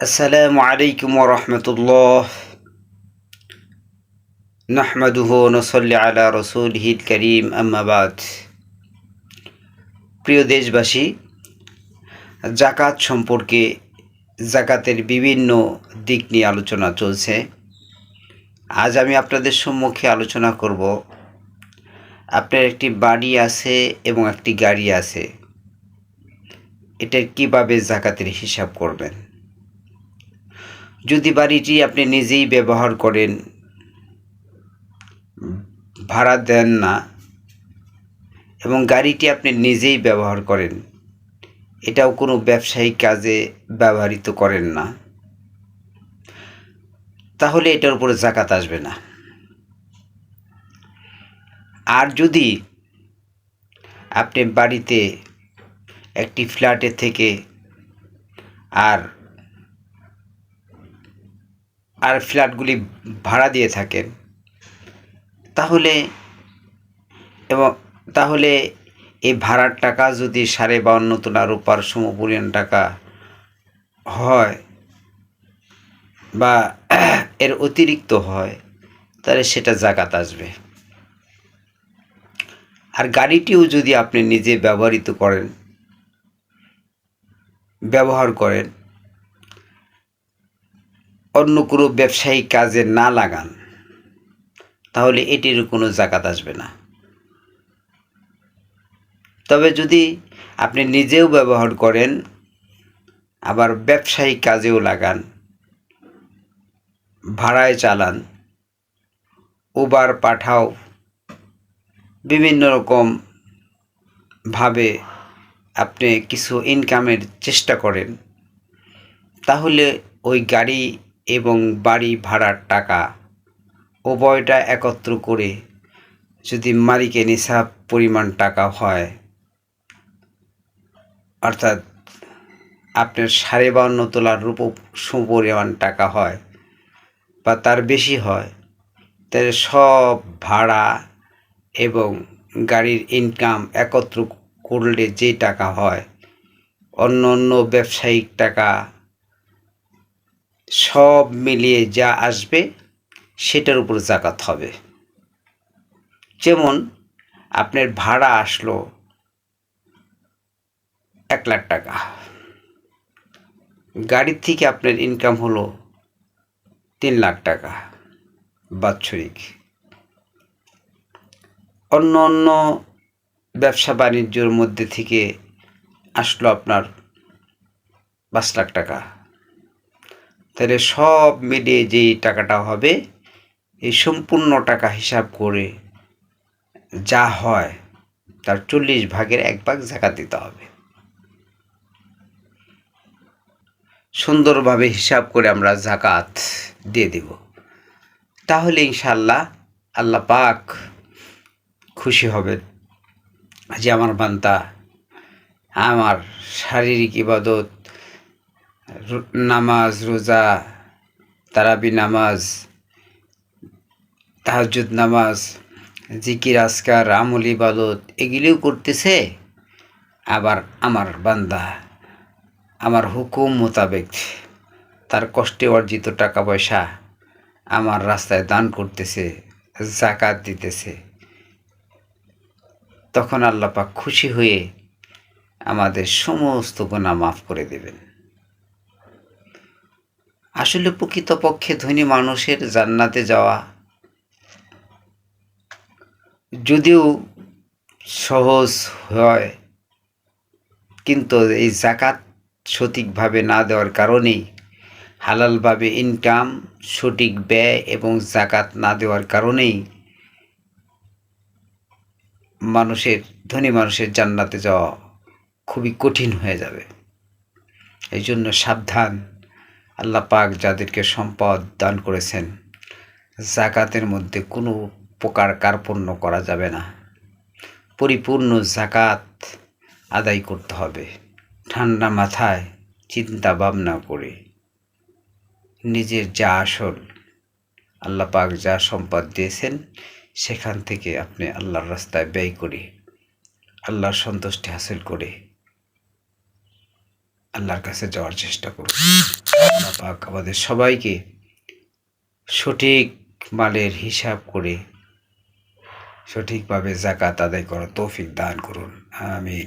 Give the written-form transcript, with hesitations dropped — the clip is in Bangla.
আসসালামু আলাইকুম ওয়া রাহমাতুল্লাহ নাহমাদুহু ওয়া নুসাল্লি আলা রাসূলিহিল কারীম আম্মা বাদ। প্রিয় দেশবাসী, যাকাত সম্পর্কে যাকাতের বিভিন্ন দিক নিয়ে আলোচনা চলছে। আজ আমি আপনাদের সম্মুখে আলোচনা করব, আপনার একটি বাড়ি আছে এবং একটি গাড়ি আছে, এটার কিভাবে যাকাতের হিসাব করবেন। যদি বাড়িটি আপনি নিজেই ব্যবহার করেন, ভাড়া দেন না, এবং গাড়িটি আপনি নিজেই ব্যবহার করেন, এটাও কোনো ব্যবসায়িক কাজে ব্যবহৃত করেন না, তাহলে এটার উপরে যাকাত আসবে না। আর যদি আপনি বাড়িতে একটি ফ্ল্যাটে থেকে আর আর ফ্ল্যাটগুলি ভাড়া দিয়ে থাকেন, তাহলে এবং তাহলে এই ভাড়ার টাকা যদি 52.5 তোলা রূপার সমপরিমাণ টাকা হয় বা এর অতিরিক্ত হয়, তাহলে সেটা যাকাত আসবে। আর গাড়িটিও যদি আপনি নিজে ব্যবহার করেন, অন্য কোনো ব্যবসায়িক কাজে না লাগান, তাহলে এটির কোনো যাকাত আসবে না। তবে যদি আপনি নিজেও ব্যবহার করেন, আবার ব্যবসায়িক কাজেও লাগান, ভাড়ায় চালান, উবার পাঠাও, বিভিন্ন রকম ভাবে আপনি কিছু ইনকামের চেষ্টা করেন, তাহলে ওই গাড়ি এবং বাড়ি ভাড়ার টাকা উভয়টা একত্র করে যদি মালিকের নিসাব পরিমাণ টাকা হয়, অর্থাৎ আপনার 52.5 তোলার সমপরিমাণ টাকা হয় বা তার বেশি হয়, তাহলে সব ভাড়া এবং গাড়ির ইনকাম একত্র করলে যে টাকা হয়, অন্য অন্য ব্যবসায়িক টাকা সব মিলিয়ে যা আসবে সেটার উপর যাকাত হবে। যেমন আপনার ভাড়া আসলো 1,00,000 টাকা, গাড়ির থেকে আপনার ইনকাম হলো 3,00,000 টাকা বাৎসরিক। অন্য অন্য ব্যবসা বাণিজ্যর মধ্যে থেকে আসলো আপনার 5,00,000 টাকা, তাহলে সব মিলিয়ে যেই টাকাটা হবে, এই সম্পূর্ণ টাকা হিসাব করে যা হয় তার 40 ভাগের 1 ভাগ যাকাত দিতে হবে। সুন্দরভাবে হিসাব করে আমরা যাকাত দিয়ে দেব, তাহলে ইনশাআল্লাহ আল্লাহ পাক খুশি হবেন যে আমার বান্দা আমার শারীরিক ইবাদত, নামাজ, রোজা, তারাবি নামাজ, তাহাজ্জুদ নামাজ, জিকির আজকার, আমল ইবাদত এগুলিও করতেছে, আবার আমার বান্দা আমার হুকুম মোতাবেক তার কষ্টে অর্জিত টাকা পয়সা আমার রাস্তায় দান করতেছে, যাকাত দিতেছে, তখন আল্লাহ পাক খুশি হয়ে আমাদের সমস্ত গুনাহ মাফ করে দেবেন। আসলে প্রকৃতপক্ষে ধনী মানুষের জান্নাতে যাওয়া যদিও সহজ হয়, কিন্তু এই যাকাত সঠিকভাবে না দেওয়ার কারণেই, হালালভাবে ইনকাম, সঠিক ব্যয় এবং যাকাত না দেওয়ার কারণেই ধনী মানুষের জান্নাতে যাওয়া খুবই কঠিন হয়ে যাবে। এই জন্য সাবধান। আল্লাহ পাক যাদেরকে সম্পদ দান করেছেন, যাকাতের মধ্যে কোনো প্রকার কার্পণ্য করা যাবে না, পরিপূর্ণ যাকাত আদায় করতে হবে। ঠান্ডা মাথায় চিন্তা ভাবনা করে নিজের যা আসল, আল্লাহ পাক যা সম্পদ দিয়েছেন, সেখান থেকে আপনি আল্লাহর রাস্তায় ব্যয় করে আল্লাহর সন্তুষ্টি হাসিল করে আল্লাহর কাছে যাওয়ার চেষ্টা করুন। পাক আমাদের সবাইকে সঠিক মালের হিসাব করে সঠিকভাবে যাকাত আদায় করার তৌফিক দান করুন। আমিন।